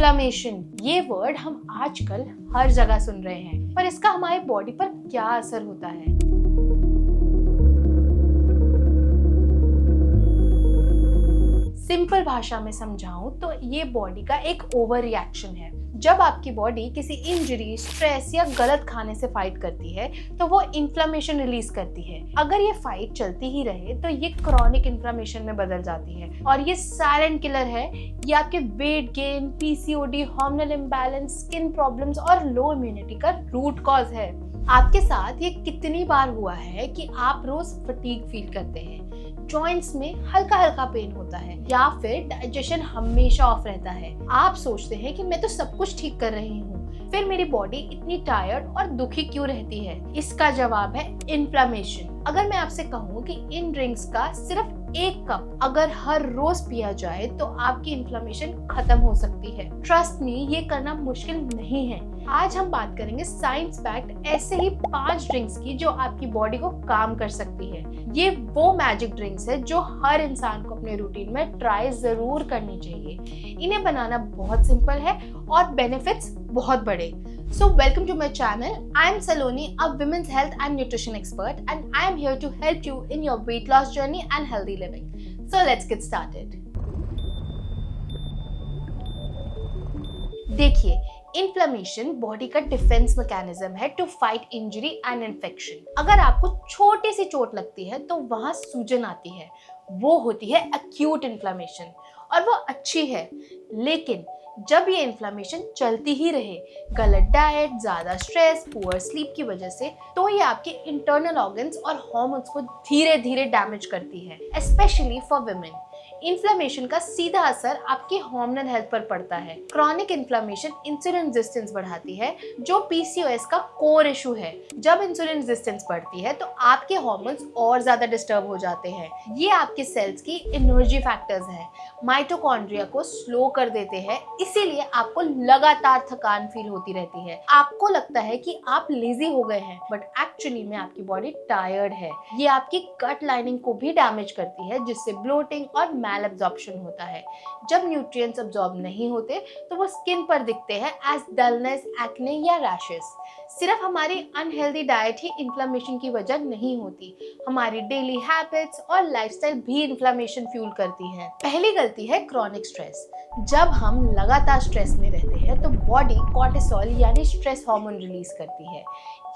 Inflammation, ये word हम आजकल हर जगह सुन रहे हैं, पर इसका हमारी बॉडी पर क्या असर होता है? सिंपल भाषा में समझाऊं तो ये बॉडी का एक ओवर रिएक्शन है। जब आपकी बॉडी किसी इंजरी, स्ट्रेस या गलत खाने से फाइट करती है तो वो इन्फ्लेमेशन रिलीज करती है। अगर ये फाइट चलती ही रहे तो ये क्रॉनिक इन्फ्लेमेशन में बदल जाती है और ये साइलेंट किलर है। ये आपके weight gain, PCOD, hormonal imbalance, skin problems और लो इम्यूनिटी का रूट कॉज है। आपके साथ ये कितनी बार हुआ है कि आप रोज फटीग फील करते हैं, जॉइंट्स में हल्का हल्का पेन होता है या फिर डाइजेशन हमेशा ऑफ रहता है? आप सोचते हैं कि मैं तो सब कुछ ठीक कर रही हूँ, फिर मेरी बॉडी इतनी टायर्ड और दुखी क्यों रहती है? इसका जवाब है इन्फ्लेमेशन। अगर मैं आपसे कहूँ कि इन ड्रिंक्स का सिर्फ 1 कप अगर हर रोज पिया जाए तो आपकी इन्फ्लेमेशन खत्म हो सकती है। ट्रस्ट मी, ये करना मुश्किल नहीं है। आज हम बात करेंगे साइंस बैक्ड ऐसे ही 5 ड्रिंक्स की जो आपकी बॉडी को काम कर सकती है। ये वो मैजिक ड्रिंक्स है जो हर इंसान को अपने रूटीन में ट्राई जरूर करनी चाहिए। इन्हें बनाना बहुत सिंपल है और बेनिफिट्स बहुत बड़े। So welcome to my channel. I am Saloni, a women's health and nutrition expert, and I am here to help you in your weight loss journey and healthy living. So let's get started. देखिए, inflammation body का defence mechanism है to fight injury and infection. अगर आपको छोटी सी चोट लगती है तो वहां सूजन आती है, वो होती है एक्यूट इन्फ्लेमेशन और वो अच्छी है। लेकिन जब ये इन्फ्लेमेशन चलती ही रहे, गलत डाइट, ज़्यादा स्ट्रेस, पुअर स्लीप की वजह से, तो ये आपके इंटरनल ऑर्गन्स और हार्मोन्स को धीरे धीरे डैमेज करती है, स्पेशली फॉर वुमेन। इन्फ्लेमेशन का सीधा असर आपकी हार्मोनल हेल्थ पर पड़ता है। क्रॉनिक इन्फ्लेमेशन इंसुलिन रेजिस्टेंस बढ़ाती है, जो पीसीओएस का कोर इशू है। जब इंसुलिन रेजिस्टेंस बढ़ती है तो आपके हार्मोन्स और ज्यादा डिस्टर्ब हो जाते हैं। ये आपके सेल्स की एनर्जी फैक्टर्स हैं, माइटोकॉन्ड्रिया को स्लो कर देते हैं, इसीलिए आपको लगातार थकान फील होती रहती है। आपको लगता है कि आप लेजी हो गए हैं, बट एक्चुअली में आपकी बॉडी टायर्ड है। ये आपकी गट लाइनिंग को भी डैमेज करती है, जिससे ब्लोटिंग और मैल एब्जॉर्प्शन होता है। जब न्यूट्रिएंट्स अब्सॉर्ब नहीं होते तो वो स्किन पर दिखते हैं एज डलनेस, एक्ने या रैशेस। सिर्फ हमारी अनहेल्दी डाइट ही इन्फ्लेमेशन की वजह नहीं होती, हमारी डेली हैबिट्स और लाइफस्टाइल भी इन्फ्लेमेशन फ्यूल करती है। पहली गलती है क्रॉनिक स्ट्रेस। जब हम लगातार स्ट्रेस में रहते हैं तो बॉडी कॉर्टिसोल यानी स्ट्रेस हार्मोन रिलीज करती है।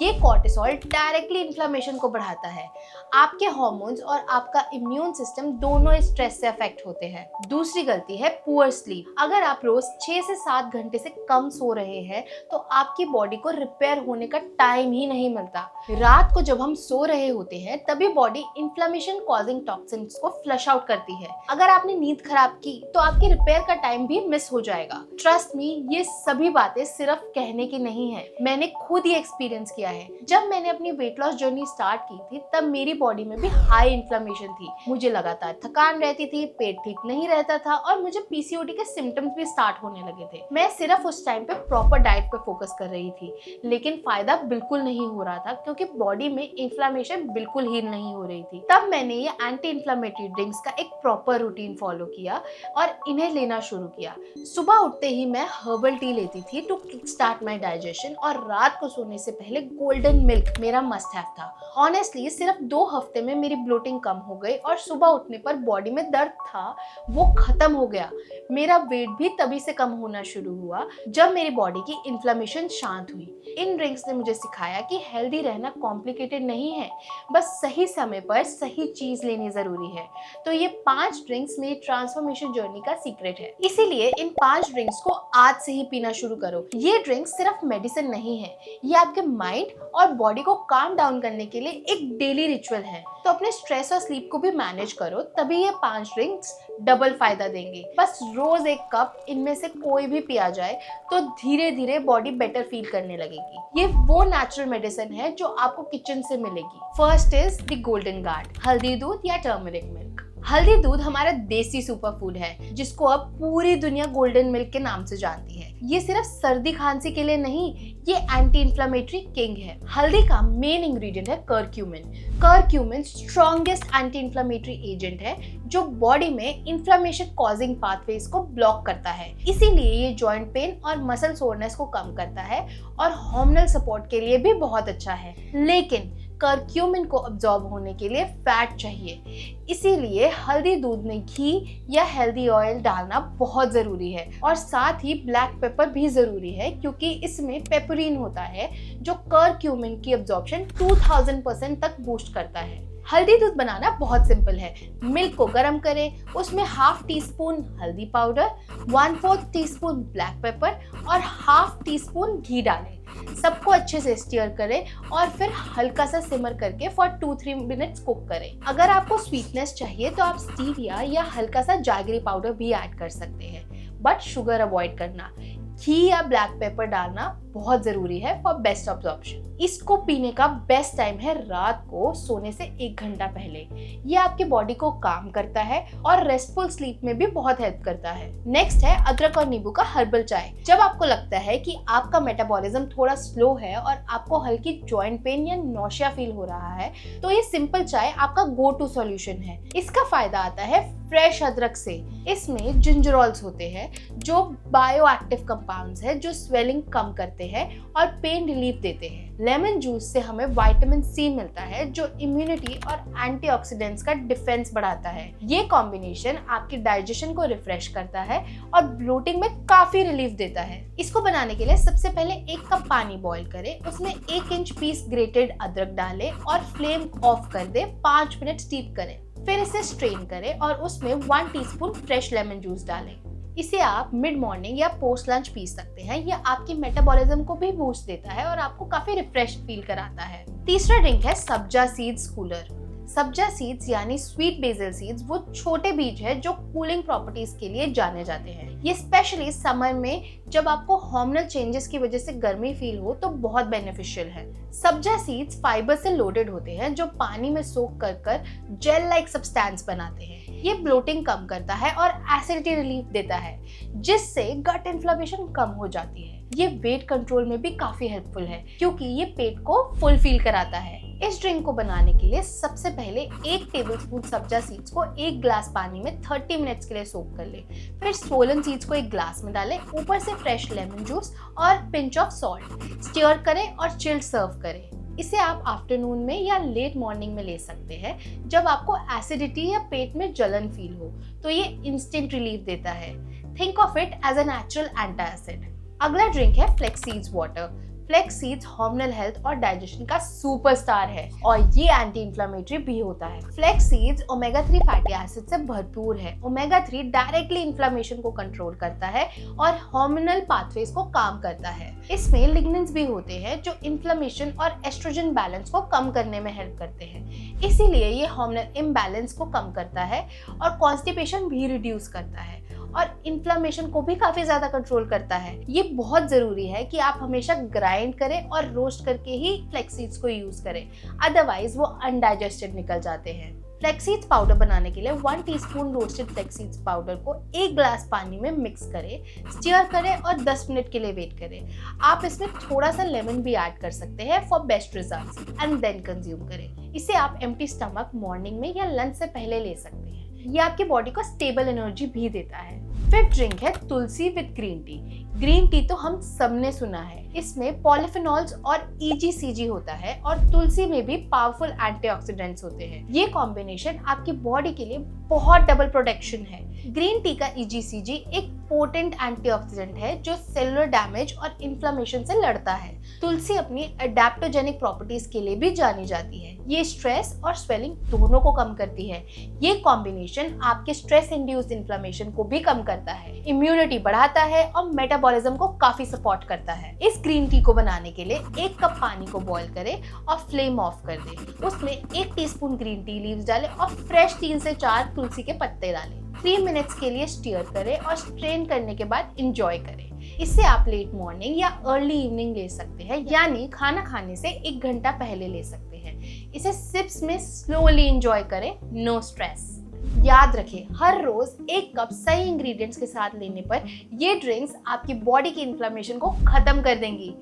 ये कॉर्टिसोल डायरेक्टली इन्फ्लेमेशन को बढ़ाता है। आपके हार्मोन्स और आपका इम्यून सिस्टम दोनों इस स्ट्रेस से अफेक्ट होते हैं। दूसरी गलती है पुअर स्लीप। अगर आप रोज 6 से 7 घंटे से कम सो रहे हैं तो आपकी बॉडी को रिपेयर होने का टाइम ही नहीं मिलता। रात को जब हम सो रहे होते हैं तभी बॉडी इन्फ्लेमेशन कॉजिंग टॉक्सिन्स को फ्लश आउट करती है। अगर आपने नींद खराब की तो आपकी रिपेयर का टाइम भी मिस हो जाएगा। ट्रस्ट मी, ये सभी बातें सिर्फ कहने की नहीं है, मैंने खुद ही एक्सपीरियंस किया है। जब मैंने अपनी वेट लॉस जर्नी स्टार्ट की थी तब मेरी बॉडी में भी हाई इन्फ्लेमेशन थी। मुझे लगातार थकान रहती थी, पेट ठीक नहीं रहता था और मुझे पीसीओडी के सिम्टम्स भी स्टार्ट होने लगे थे। मैं सिर्फ उस टाइम पे प्रॉपर डाइट पे फोकस कर रही थी, लेकिन फायदा बिल्कुल नहीं हो रहा था क्योंकि बॉडी में इन्फ्लेमेशन बिल्कुल हील नहीं हो रही थी। तब मैंने ये एंटी इन्फ्लेमेटरी ड्रिंक्स का एक प्रॉपर रूटीन फॉलो किया और इन्हें लेना शुरू किया। सुबह उठते ही मैं हर्बल टी लेती थी to kick start my digestion और रात को सोने से पहले गोल्डन मिल्क मेरा मस्ट हैव था। ऑनेस्टली सिर्फ 2 हफ्ते में मेरी ब्लोटिंग कम हो गई और सुबह उठने पर बॉडी में दर्द था वो खत्म हो गया। मेरा वेट भी तभी से कम होना शुरू हुआ जब मेरी बॉडी की इन्फ्लेमेशन शांत हुई। इन ड्रिंक्स ने मुझे सिखाया कि हेल्दी रहना कॉम्प्लिकेटेड नहीं है, बस सही समय पर सही चीज लेनी जरूरी है। तो ये 5 ड्रिंक्स मेरी ट्रांसफॉर्मेशन जर्नी का सीक्रेट है। इसीलिए इन 5 ड्रिंक्स को आज से ही पीना शुरू करो। ये ड्रिंक्स सिर्फ मेडिसिन नहीं है, ये आपके माइंड और बॉडी को काम डाउन करने के लिए एक डेली रिचुअल है। तो अपने स्ट्रेस और स्लीप को भी मैनेज करो, तभी ये 5 ड्रिंक्स डबल फायदा देंगे। बस रोज 1 कप इनमें से कोई भी पिया जाए तो धीरे धीरे बॉडी बेटर फील करने लगेगी। ये वो नेचुरल मेडिसिन है जो आपको किचन से मिलेगी। First is the golden guard, हल्दी दूध या टर्मरिक मिल्क। हल्दी दूध हमारा देसी सुपर फूड है जिसको अब पूरी दुनिया गोल्डन मिल्क के नाम से जानती है। ये सिर्फ सर्दी खांसी के लिए नहीं, ये एंटी इन्फ्लेमेटरी किंग है। हल्दी का मेन इंग्रेडिएंट है curcumin. Curcumin strongest anti inflammatory agent है जो बॉडी में इन्फ्लेमेशन कॉजिंग पाथवेज को ब्लॉक करता है। इसीलिए ये जॉइंट पेन और मसल सोरनेस को कम करता है और हार्मोनल सपोर्ट के लिए भी बहुत अच्छा है। लेकिन करक्यूमिन को अब्जॉर्ब होने के लिए फैट चाहिए, इसीलिए हल्दी दूध में घी या हेल्दी ऑयल डालना बहुत जरूरी है। और साथ ही ब्लैक पेपर भी जरूरी है क्योंकि इसमें पेपरिन होता है जो करक्यूमिन की अब्जॉर्प्शन 2000% तक बूस्ट करता है। हल्दी दूध बनाना बहुत सिंपल है। मिल्क को गर्म करें, उसमें हाफ टी स्पून हल्दी पाउडर, 1/4 टीस्पून ब्लैक पेपर और हाफ टी स्पून घी डालें। सबको अच्छे से स्टीयर करें और फिर हल्का सा सिमर करके फॉर 2-3 मिनट्स कुक करें। अगर आपको स्वीटनेस चाहिए तो आप स्टीविया या हल्का सा जैगरी पाउडर भी ऐड कर सकते हैं, बट शुगर अवॉइड करना। घी या ब्लैक पेपर डालना बहुत जरूरी है फॉर बेस्ट अब्जॉर्प्शन। इसको पीने का बेस्ट टाइम है रात को सोने से 1 घंटा पहले। ये आपके बॉडी को काम करता है और रेस्टफुल स्लीप में भी बहुत हेल्प करता है। नेक्स्ट है अदरक और नींबू का हर्बल चाय। जब आपको लगता है कि आपका मेटाबॉलिज्म थोड़ा स्लो है और आपको हल्की जॉइंट पेन या नौशिया फील हो रहा है तो ये सिंपल चाय आपका गो टू सॉल्यूशन है। इसका फायदा आता है फ्रेश अदरक से। इसमें जिंजरॉल्स होते हैं जो बायोएक्टिव कंपाउंड्स है जो स्वेलिंग कम करते हैं और पेन रिलीफ देते हैं। लेमन जूस से हमें विटामिन सी मिलता है जो इम्यूनिटी और एंटीऑक्सीडेंट्स का डिफेंस बढ़ाता है। ये कॉम्बिनेशन आपकी डाइजेशन को रिफ्रेश करता है और ब्लोटिंग में काफी रिलीफ देता है। इसको बनाने के लिए सबसे पहले 1 कप पानी बॉईल करें, उसमें 1 इंच पीस ग्रेटेड अदरक डालें और फ्लेम ऑफ कर दें। 5 मिनट स्टीप करें, फिर इसे स्ट्रेन करें और उसमें 1 टीस्पून फ्रेश लेमन जूस डालें। इसे आप मिड मॉर्निंग या पोस्ट लंच पी सकते हैं। ये आपकी मेटाबॉलिज्म को भी बूस्ट देता है और आपको काफी रिफ्रेश फील कराता है। तीसरा ड्रिंक है सब्जा सीड्स कूलर। सब्जा सीड्स यानी स्वीट बेसिल सीड्स वो छोटे बीज है जो कूलिंग प्रॉपर्टीज के लिए जाने जाते हैं। ये स्पेशली समर में जब आपको हार्मोनल चेंजेस की वजह से गर्मी फील हो तो बहुत बेनिफिशियल है। सब्जा सीड्स फाइबर से लोडेड होते हैं जो पानी में सोक कर जेल लाइक सब्सटेंस बनाते हैं। ये ब्लोटिंग कम करता है और एसिडिटी रिलीफ देता है जिससे गट इन्फ्लेमेशन कम हो जाती है। ये वेट कंट्रोल में भी काफी हेल्पफुल है क्योंकि ये पेट को फुल फील कराता है। इस ड्रिंक को बनाने के लिए सबसे पहले 1 टेबलस्पून सब्जा सीड्स को 1 ग्लास पानी में 30 मिनट्स के लिए सोक कर ले। फिर सोलन सीड्स को 1 ग्लास में डालें, ऊपर से फ्रेश लेमन जूस और पिंच ऑफ सॉल्ट। स्टीयर करें और चिल्ड सर्व करें। इसे आप आफ्टरनून में या लेट मॉर्निंग में ले सकते हैं जब आपको एसिडिटी या पेट में जलन फील हो, तो ये इंस्टेंट रिलीफ देता है। Think of it as a natural antacid. अगला ड्रिंक है flax seeds water. Flax seeds hormonal health और डाइजेशन का सुपरस्टार है और ये एंटी इन्फ्लेमेटरी भी होता है। Flax seeds omega 3 fatty acid से भरपूर है। ओमेगा 3 डायरेक्टली इन्फ्लेमेशन को कंट्रोल करता है और हार्मोनल पाथवेज को काम करता है। इसमें लिग्निन्स भी होते हैं जो इन्फ्लेमेशन और एस्ट्रोजन बैलेंस को कम करने में हेल्प करते हैं। इसीलिए ये हार्मोनल इम्बैलेंस को कम करता है और कॉन्स्टिपेशन भी रिड्यूस करता है और इन्फ्लेमेशन को भी काफी ज्यादा कंट्रोल करता है। ये बहुत जरूरी है कि आप हमेशा ग्राइंड करें और रोस्ट करके ही फ्लेक्स सीड्स को यूज करें, अदरवाइज वो अनडाइजेस्टेड निकल जाते हैं। फ्लेक्स सीड्स पाउडर बनाने के लिए 1 teaspoon roasted flax seeds powder को 1 ग्लास पानी में मिक्स करें, स्टीयर करें और 10 मिनट के लिए वेट करें। आप इसमें थोड़ा सा लेमन भी ऐड कर सकते हैं for best results and then consume करें। इसे आप एम्प्टी स्टमक मॉर्निंग में या लंच से पहले ले सकते हैं। ये आपकी बॉडी को स्टेबल एनर्जी भी देता है। फिफ्थ ड्रिंक है tulsi with green tea. Green tea तो हम सबने सुना है। इसमें पॉलीफेनॉल्स और EGCG होता है और तुलसी में भी पावरफुल एंटीऑक्सीडेंट्स होते हैं। ये कॉम्बिनेशन आपकी बॉडी के लिए बहुत डबल प्रोटेक्शन है। ग्रीन टी का EGCG एक पोटेंट एंटीऑक्सीडेंट है जो सेलुलर डैमेज और इन्फ्लेमेशन से लड़ता है। तुलसी अपनी एडेप्टोजेनिक प्रॉपर्टीज के लिए भी जानी जाती है। ये स्ट्रेस और स्वेलिंग दोनों को कम करती है। ये कॉम्बिनेशन आपके स्ट्रेस इंड्यूस्ड इन्फ्लेमेशन को भी कम करता है, इम्यूनिटी बढ़ाता है और मेटाबॉलिज्म को काफी सपोर्ट करता है। इस ग्रीन टी को बनाने के लिए 1 कप पानी को बॉईल करें और फ्लेम ऑफ कर दें। उसमें 1 टीस्पून ग्रीन टी लीव्स डालें और फ्रेश 3 से 4 तुलसी के पत्ते डालें। 3 मिनट्स के लिए स्टीयर करें और स्ट्रेन करने के बाद एंजॉय करें। इसे आप लेट मॉर्निंग या अर्ली इवनिंग ले सकते हैं, यानी खाना खाने से 1 घंटा पहले ले सकते हैं। इसे सिप्स में स्लोली एंजॉय करें, नो स्ट्रेस। याद रखें, हर रोज 1 कप सही इंग्रेडिएंट्स के साथ लेने पर ये ड्रिंक्स आपकी बॉडी की इन्फ्लेमेशन को खत्म कर देंगी।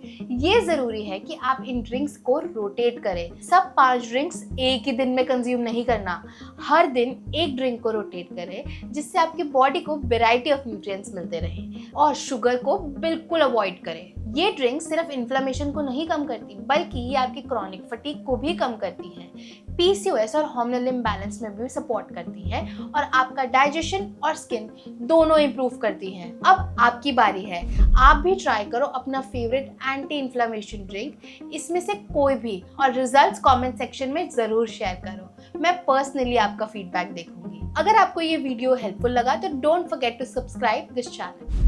ये जरूरी है कि आप इन ड्रिंक्स को रोटेट करें। सब 5 ड्रिंक्स एक ही दिन में कंज्यूम नहीं करना। हर दिन एक ड्रिंक को रोटेट करें, जिससे आपकी बॉडी को वैरायटी ऑफ न्यूट्रिएंट्स मिलते रहें। और शुगर को बिल्कुल अवॉइड करें। ये ड्रिंक सिर्फ इन्फ्लेमेशन को नहीं कम करती, बल्कि ये आपकी क्रॉनिक फटीग को भी कम करती है, पीसीओएस और हार्मोनल इम्बैलेंस में भी सपोर्ट करती है और आपका डाइजेशन और स्किन दोनों इंप्रूव करती हैं। अब आपकी बारी है, आप भी ट्राई करो अपना फेवरेट एंटी इन्फ्लेमेशन ड्रिंक, इसमें से कोई भी, और रिजल्ट्स कमेंट सेक्शन में जरूर शेयर करो। मैं पर्सनली आपका फीडबैक देखूंगी। अगर आपको ये वीडियो हेल्पफुल लगा तो don't forget to subscribe this channel.